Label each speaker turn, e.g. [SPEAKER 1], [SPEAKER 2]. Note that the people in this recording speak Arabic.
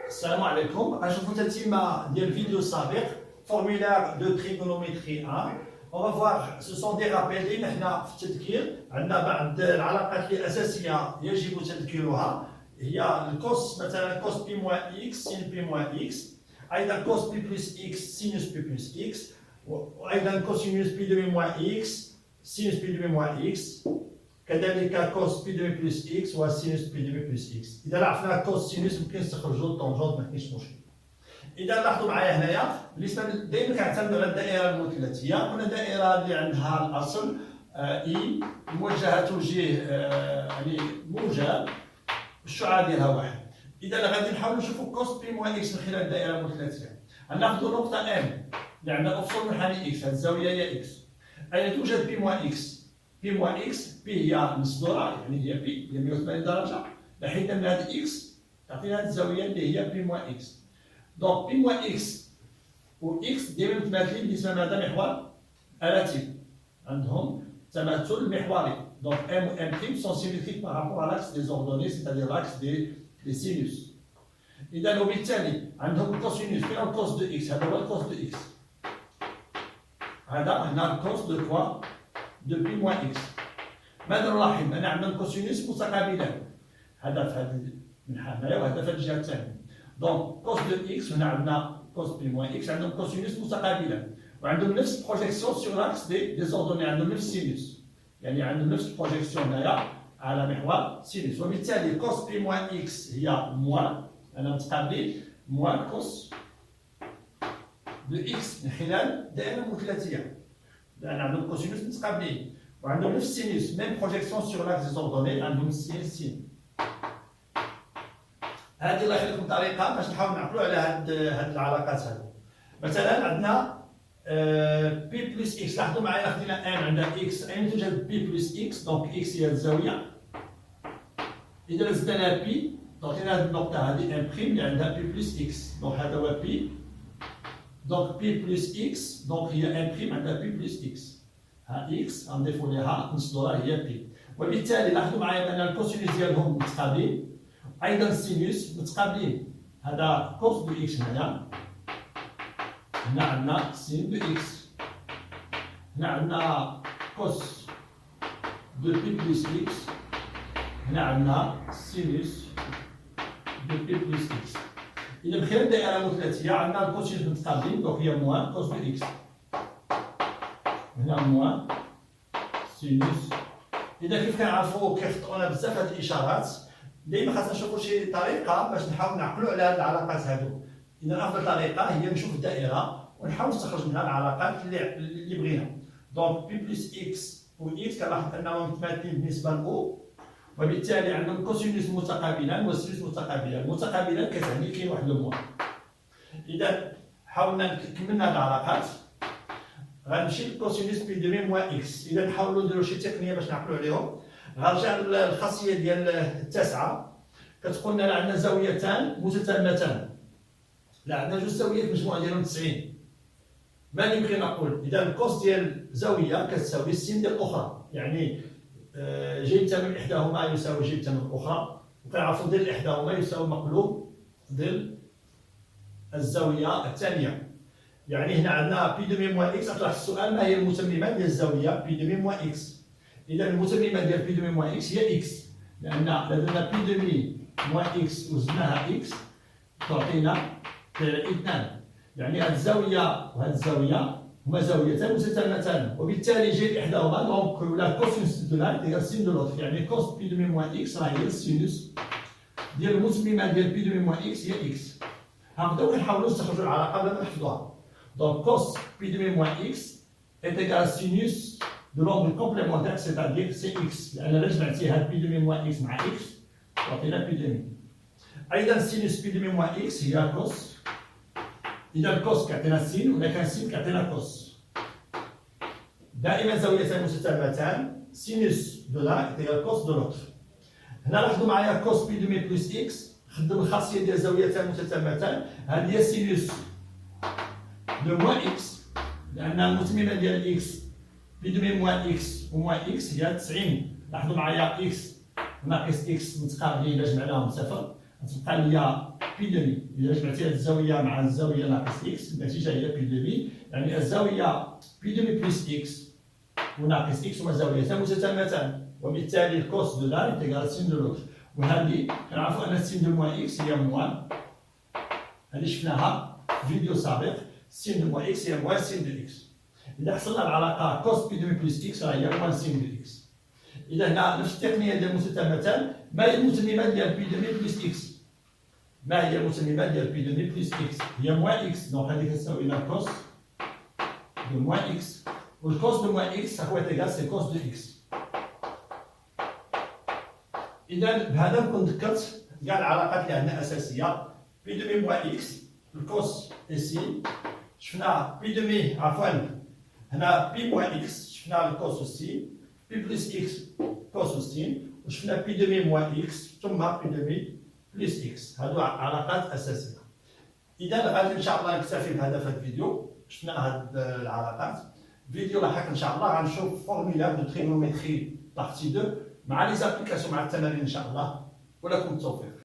[SPEAKER 1] السلام عليكم. غنشوفوا تتمه ديال الفيديو السابق فورميلار دو تريغونومتري 1. On va voir ce sont des rappels اللي حنا في التذكير عندنا بعض العلاقات الاساسيه يجب تذكيرها، هي الكوس، مثلا كوس بي موان اكس سين بي موان اكس، ايضا كوس بي بلس اكس سينوس بي بلس اكس، وايضا كوسينوس بي دومي موان اكس سينوس بي دومي موان اكس، كذلك كوس بي دومي بلس اكس وسينوس بي دومي بلس اكس. اذا عرفنا كوس سينوس ممكن نستخرجوا الطونجونت، ما كاينش مشكل. اذا لاحظوا معايا هنايا بالنسبه دائما كنعتمدوا على الدائره المثلثيه، كنا دائره اللي عندها الاصل اي موجهه توجيه يعني موجب، الشعاع ديالها واحد. اذا غادي نحاولوا نشوفوا كوس بي موان اكس من خلال الدائره المثلثيه. غناخذوا نقطه ام اللي عندها افصل منحنى اكس، هذه الزاويه هي اكس. اين توجد بي موان اكس؟ بي موان اكس، بي هي نص دورة، يعني هي بي هي 180 درجه، لحيت من هذه اكس تعطينا هذه الزاويه اللي هي بي موان اكس. دونك بي موان اكس و اكس دائما متماثلين بالنسبه لهذا محور الاتي، عندهم تماثل محوري. دونك ام و ام تيم سون سيميتريك بار رابور على لاكس دي زوردوني، سيتادير لاكس دي سينوس. اذا وبالتالي عندهم الكوسينوس، فين الكوس دو اكس؟ هذا هو الكوس دو اكس، هذا هنا الكوس دو كوا دو بي موان اكس. ماذا نلاحظ؟ ان عندنا الكوسينوس متقابلان، هذا في هذه المنحنى وهذا في الجهه الثانيه. دونك كوس دو اكس، هنا عندنا كوس بي موان اكس، عندهم كوسينوس متقابلان وعندهم نفس البروجيكسيون سور لاكس دي زوردوني، عندهم نفس سينوس، يعني عندهم نفس البروجيكسيون هنايا على محور سينوس. وبالتالي كوس بي موان اكس هي موان، انا متقابلين، موان كوس دو اكس من خلال دائره مثلثيه، لان عندهم كوسينوس متقابلين وعندهم نفس سينوس، ميم بروجيكسيون سور لاكس دي زوردوني، عندهم سين سين. هذه الله يخليكم طريقه باش نحاول نعقلوا على هاد العلاقات هذو. مثلا عندنا بي بلس اكس، لاحظوا معايا خدينا ان عندها اكس، اين توجد بي بلس اكس؟ دونك اكس هي الزاويه، اذا زدنا بي تعطينا هذه النقطه هذه ان بريم اللي عندها بي بلس اكس، دونك هذا هو بي، دونك بي بلس اكس، دونك هي ان بريم عندها بي بلس اكس، ها اكس غنضيفوا ليها نص دورة هي بي. وبالتالي لاحظوا معايا بان الكوسينوس ديالهم متقابلين، ايضا السينوس متقابلين، هذا كوس دو اكس هنايا، هنا عندنا سين دو اكس، هنا عندنا كوس دو بي بلس اكس، هنا عندنا سينوس دو بي بلس اكس. إذا من خلال الدائرة المثلثية عندنا الكوسينوس متقابلين، دونك هي موان كوس دو اكس، هنا موان سينوس. إذا كيف كنعرفوا كيخطئونا بزاف هاد الإشارات، دايما خاصنا نشوفوا شي طريقة باش نحاول نعقلوا على هاد العلاقات هادو. إذا أفضل طريقة هي نشوف الدائرة ونحاول نستخرج منها العلاقات اللي بغينا. دونك بي بلس اكس و اكس كنلاحظ انهم متماثلين بالنسبه لاو، وبالتالي عندهم كوسينوس متقابلان وسينوس متقابلان. متقابلان كتعني كاين واحد لو موان. اذا حاولنا كملنا هاد العلاقات، غنمشي للكوسينوس بي دومي موان اكس. اذا نحاولوا نديروا شي تقنيه باش نعقلوا عليهم، غنرجع للخاصيه ديال التاسعه، كتقول لنا عندنا زاويتان متتامتان، لا عندنا جوج زاويات مجموع ديالهم 90. ماذا يمكن نقول؟ اذا الكوس ديال زاويه كتساوي السين ديال الاخرى، يعني جيب ثمن احداهما يساوي جيب ثمن الاخرى، وكنعرفوا ظل احداهما يساوي مقلوب ظل الزاويه الثانيه. يعني هنا عندنا بي دومي موان اكس، اطرح السؤال ما هي المتممه ديال الزاويه بي دومي موان اكس؟ اذا المتممه ديال بي دومي موان اكس هي اكس، لان لدينا بي دومي موان اكس وزدناها اكس تعطينا 2، يعني هذه الزاويه وهذه الزاويه هما زاويتان متتامتان، وبالتالي جيب احداهما دونك ولا كوسينوس دو لان هي سين دو لوتر، يعني كوس بي دومي موان اكس راه هي السينوس ديال المتممه ديال بي دومي موان اكس هي اكس. هنبداو كنحاولوا نستخرجوا العلاقه بلا ما نحفظوها. دونك كوس بي دومي موان اكس est égal à sinus de l'angle complémentaire, c'est-à-dire c'est x، لان الا جمعتي هاد بي دومي موان اكس مع اكس تعطينا بي دومي. ايضا سينوس بي دومي موان اكس هي كوس، إذا الكوس كيعطينا سين ولا كان سين كيعطينا كوس. دائما زاويتان متتامتان، سينوس دو لان هي الكوس دو لوتر. هنا لاحظوا معايا كوس بي دومي بلس اكس، خدم الخاصية ديال زاويتان متتامتان، هذه هي سينوس دو موان اكس، لأن المتممة ديال اكس بي دومي موان اكس وموان اكس هي 90. لاحظوا معايا اكس ناقص اكس متقابلين إلا جمعناهم صفر، غتبقى ليا بي دومي. إذا جمعتي هاد الزاوية مع الزاوية ناقص إكس النتيجة هي بي دومي، يعني الزاوية بي دومي بلس إكس وناقص إكس هما زاويتان متتامتان، وبالتالي الكوس دو لان إنتيغال سين دو لوتر. وهذه كنعرفو أن سين دو موان إكس هي موان، هذه شفناها في فيديو سابق، سين دو موان إكس هي موان سين دو إكس. إذا حصلنا العلاقة كوس بي دومي بلس إكس راه هي موان سين دو إكس. إذا هنا نفس التقنية ديال المتتامتان. ما هي المتممة ديال بي دومي بلس إكس؟ ما هي المتممة ديال بي دومي بلس إكس؟ هي موان إكس، دونك هذه كتساوي لنا كوس دو موان إكس، والكوس دو موان إكس هو إيكال سي كوس دو إكس. إذا بهذا نكون ذكرت كاع العلاقات اللي عندنا أساسية. بي دومي موان إكس الكوس إي سين، شفنا بي دومي عفوا هنا بي موان إكس شفنا الكوس والسين، بي بلس إكس كوس والسين، وشفنا بي دومي موان إكس ثم بي دومي بلس إكس. هادو علاقات أساسية. إذا غادي إن شاء الله نكتفي بهذا في الفيديو. شفنا هاد العلاقات. فيديو لاحق إن شاء الله غنشوف فورميلار دو تريغونومتري بارتي 2 مع لي زابليكاسيون مع التمارين إن شاء الله. ولكم التوفيق.